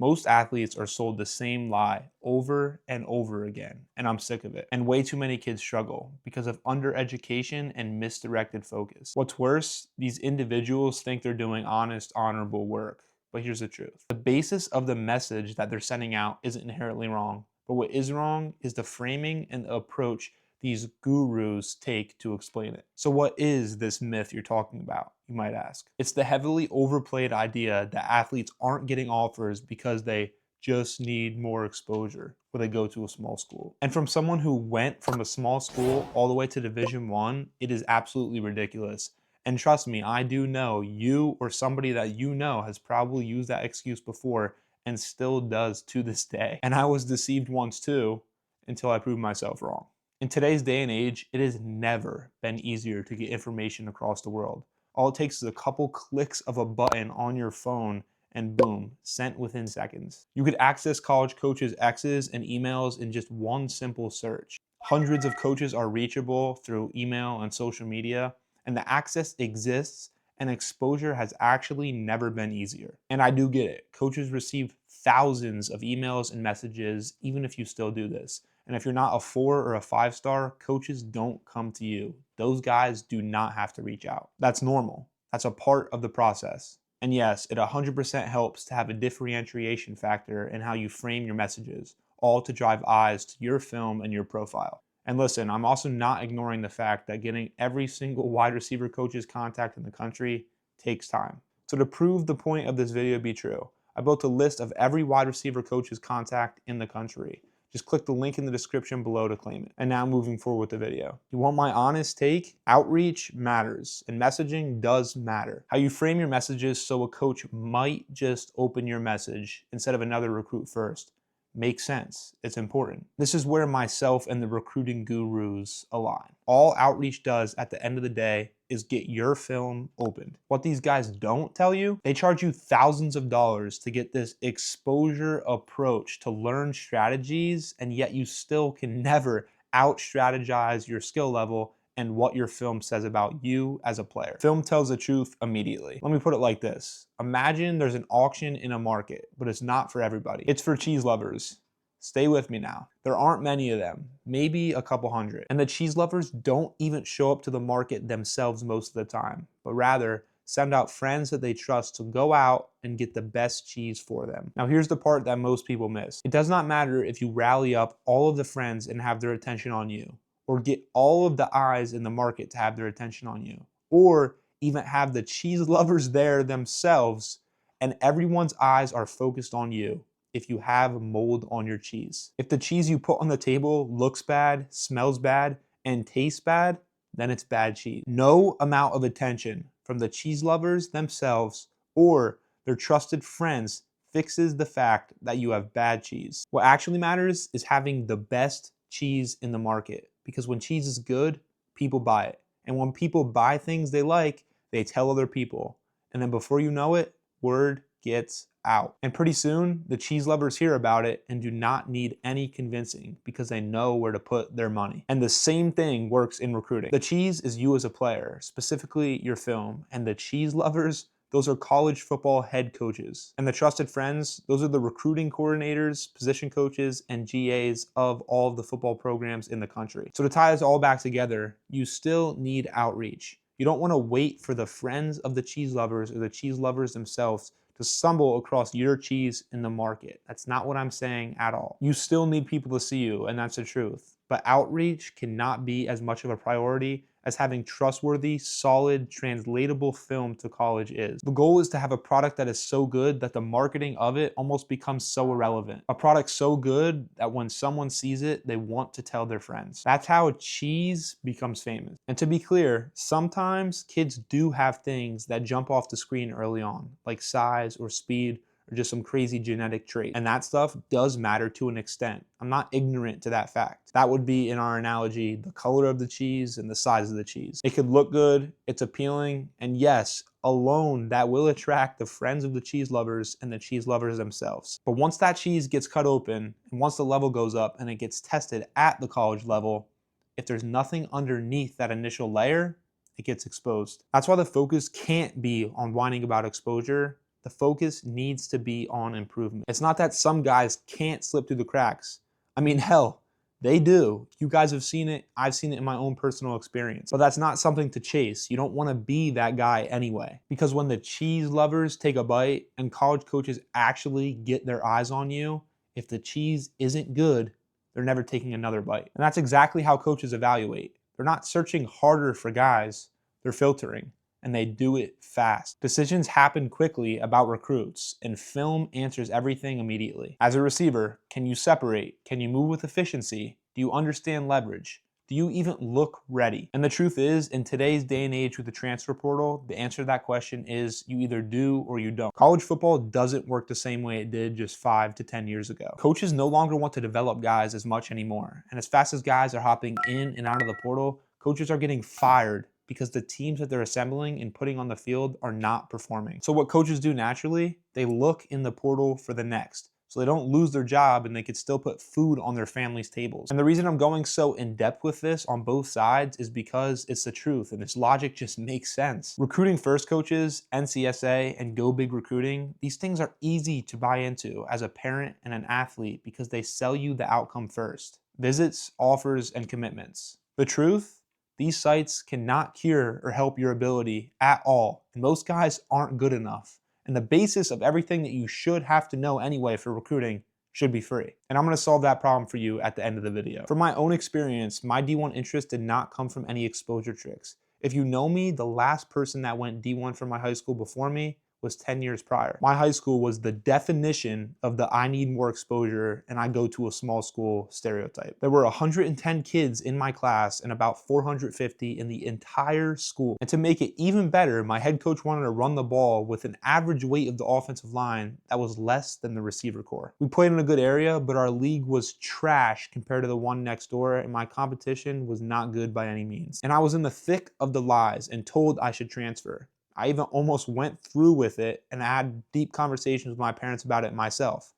Most athletes are sold the same lie over and over again, and I'm sick of it. And way too many kids struggle because of undereducation and misdirected focus. What's worse, these individuals think they're doing honest, honorable work. But here's the truth. The basis of the message that they're sending out isn't inherently wrong. But what is wrong is the framing and the approach these gurus take to explain it. So what is this myth you're talking about, you might ask? It's the heavily overplayed idea that athletes aren't getting offers because they just need more exposure or they go to a small school. And from someone who went from a small school all the way to Division I, it is absolutely ridiculous. And trust me, I do know you or somebody that you know has probably used that excuse before and still does to this day. And I was deceived once too, until I proved myself wrong. In today's day and age, it has never been easier to get information across the world. All it takes is a couple clicks of a button on your phone and boom, sent within seconds. You could access college coaches' X's and emails in just one simple search. Hundreds of coaches are reachable through email and social media, and the access exists and exposure has actually never been easier. And I do get it. Coaches receive thousands of emails and messages, even if you still do this. And if you're not a 4 or a 5-star, coaches don't come to you. Those guys do not have to reach out. That's normal. That's a part of the process. And yes, it 100% helps to have a differentiation factor in how you frame your messages, all to drive eyes to your film and your profile. And listen, I'm also not ignoring the fact that getting every single wide receiver coach's contact in the country takes time. So to prove the point of this video to be true, I built a list of every wide receiver coach's contact in the country. Just click the link in the description below to claim it. And now moving forward with the video. You want my honest take? Outreach matters, and messaging does matter. How you frame your messages so a coach might just open your message instead of another recruit first makes sense. It's important. This is where myself and the recruiting gurus align. All outreach does at the end of the day is get your film opened. What these guys don't tell you, they charge you thousands of dollars to get this exposure approach to learn strategies, and yet you still can never out-strategize your skill level and what your film says about you as a player. Film tells the truth immediately. Let me put it like this. Imagine there's an auction in a market, but it's not for everybody. It's for cheese lovers. Stay with me now. There aren't many of them, maybe a couple hundred. And the cheese lovers don't even show up to the market themselves most of the time, but rather send out friends that they trust to go out and get the best cheese for them. Now here's the part that most people miss. It does not matter if you rally up all of the friends and have their attention on you, or get all of the eyes in the market to have their attention on you, or even have the cheese lovers there themselves and everyone's eyes are focused on you if you have mold on your cheese. If the cheese you put on the table looks bad, smells bad, and tastes bad, then it's bad cheese. No amount of attention from the cheese lovers themselves or their trusted friends fixes the fact that you have bad cheese. What actually matters is having the best cheese in the market, because when cheese is good, people buy it. And when people buy things they like, they tell other people. And then before you know it, word gets out. And pretty soon, the cheese lovers hear about it and do not need any convincing because they know where to put their money. And the same thing works in recruiting. The cheese is you as a player, specifically your film, and the cheese lovers, those are college football head coaches. And the trusted friends, those are the recruiting coordinators, position coaches, and GAs of all of the football programs in the country. So to tie this all back together, you still need outreach. You don't want to wait for the friends of the cheese lovers or the cheese lovers themselves to stumble across your cheese in the market. That's not what I'm saying at all. You still need people to see you, and that's the truth. But outreach cannot be as much of a priority as having trustworthy, solid, translatable film to college is. The goal is to have a product that is so good that the marketing of it almost becomes so irrelevant. A product so good that when someone sees it, they want to tell their friends. That's how cheese becomes famous. And to be clear, sometimes kids do have things that jump off the screen early on, like size or speed, or just some crazy genetic trait. And that stuff does matter to an extent. I'm not ignorant to that fact. That would be, in our analogy, the color of the cheese and the size of the cheese. It could look good, it's appealing, and yes, alone that will attract the friends of the cheese lovers and the cheese lovers themselves. But once that cheese gets cut open, and once the level goes up and it gets tested at the college level, if there's nothing underneath that initial layer, it gets exposed. That's why the focus can't be on whining about exposure. The focus needs to be on improvement. It's not that some guys can't slip through the cracks. I mean, hell, they do. You guys have seen it. I've seen it in my own personal experience. But that's not something to chase. You don't want to be that guy anyway. Because when the cheese lovers take a bite and college coaches actually get their eyes on you, if the cheese isn't good, they're never taking another bite. And that's exactly how coaches evaluate. They're not searching harder for guys, they're filtering. And they do it fast. Decisions happen quickly about recruits, and film answers everything immediately. As a receiver, can you separate? Can you move with efficiency? Do you understand leverage? Do you even look ready? And the truth is, in today's day and age with the transfer portal, the answer to that question is you either do or you don't. College football doesn't work the same way it did just 5 to 10 years ago. Coaches no longer want to develop guys as much anymore. And as fast as guys are hopping in and out of the portal, coaches are getting fired because the teams that they're assembling and putting on the field are not performing. So what coaches do naturally, they look in the portal for the next. So they don't lose their job and they could still put food on their family's tables. And the reason I'm going so in depth with this on both sides is because it's the truth and its logic just makes sense. Recruiting first coaches, NCSA, and Go Big Recruiting, these things are easy to buy into as a parent and an athlete because they sell you the outcome first. Visits, offers, and commitments. The truth? These sites cannot cure or help your ability at all, and most guys aren't good enough. And the basis of everything that you should have to know anyway for recruiting should be free. And I'm gonna solve that problem for you at the end of the video. From my own experience, my D1 interest did not come from any exposure tricks. If you know me, the last person that went D1 from my high school before me was 10 years prior. My high school was the definition of the I need more exposure and I go to a small school stereotype. There were 110 kids in my class and about 450 in the entire school. And to make it even better, my head coach wanted to run the ball with an average weight of the offensive line that was less than the receiver corps. We played in a good area, but our league was trash compared to the one next door, and my competition was not good by any means. And I was in the thick of the lies and told I should transfer. I even almost went through with it and had deep conversations with my parents about it myself.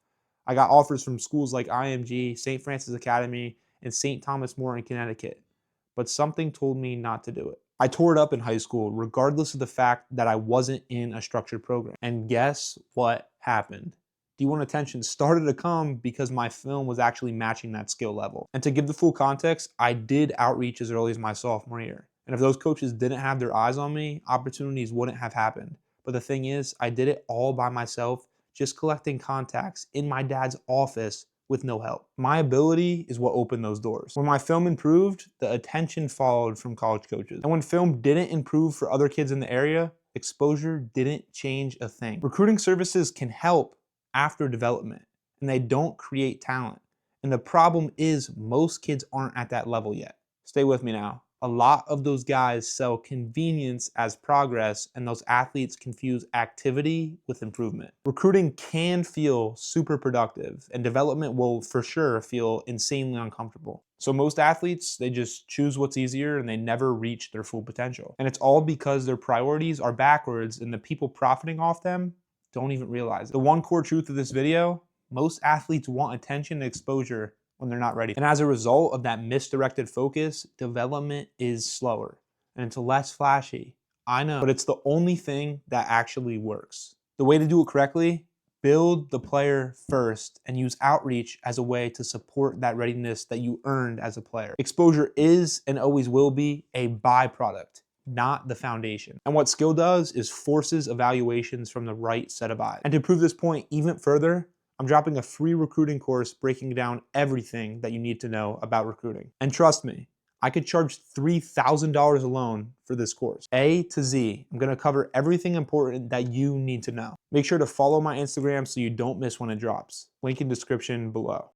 I got offers from schools like IMG, St. Francis Academy, and St. Thomas More in Connecticut, but something told me not to do it. I tore it up in high school, regardless of the fact that I wasn't in a structured program. And guess what happened? D1 attention started to come because my film was actually matching that skill level. And to give the full context, I did outreach as early as my sophomore year. And if those coaches didn't have their eyes on me, opportunities wouldn't have happened. But the thing is, I did it all by myself, just collecting contacts in my dad's office with no help. My ability is what opened those doors. When my film improved, the attention followed from college coaches. And when film didn't improve for other kids in the area, exposure didn't change a thing. Recruiting services can help after development, and they don't create talent. And the problem is most kids aren't at that level yet. Stay with me now. A lot of those guys sell convenience as progress, and those athletes confuse activity with improvement. Recruiting can feel super productive, and development will for sure feel insanely uncomfortable. So most athletes, they just choose what's easier and they never reach their full potential. And it's all because their priorities are backwards and the people profiting off them don't even realize it. The one core truth of this video, most athletes want attention and exposure when they're not ready. And as a result of that misdirected focus, development is slower and it's less flashy. I know, but it's the only thing that actually works. The way to do it correctly, build the player first and use outreach as a way to support that readiness that you earned as a player. Exposure is and always will be a byproduct, not the foundation. And what skill does is forces evaluations from the right set of eyes. And to prove this point even further, I'm dropping a free recruiting course breaking down everything that you need to know about recruiting. And trust me, I could charge $3,000 alone for this course. A to Z, I'm gonna cover everything important that you need to know. Make sure to follow my Instagram so you don't miss when it drops. Link in description below.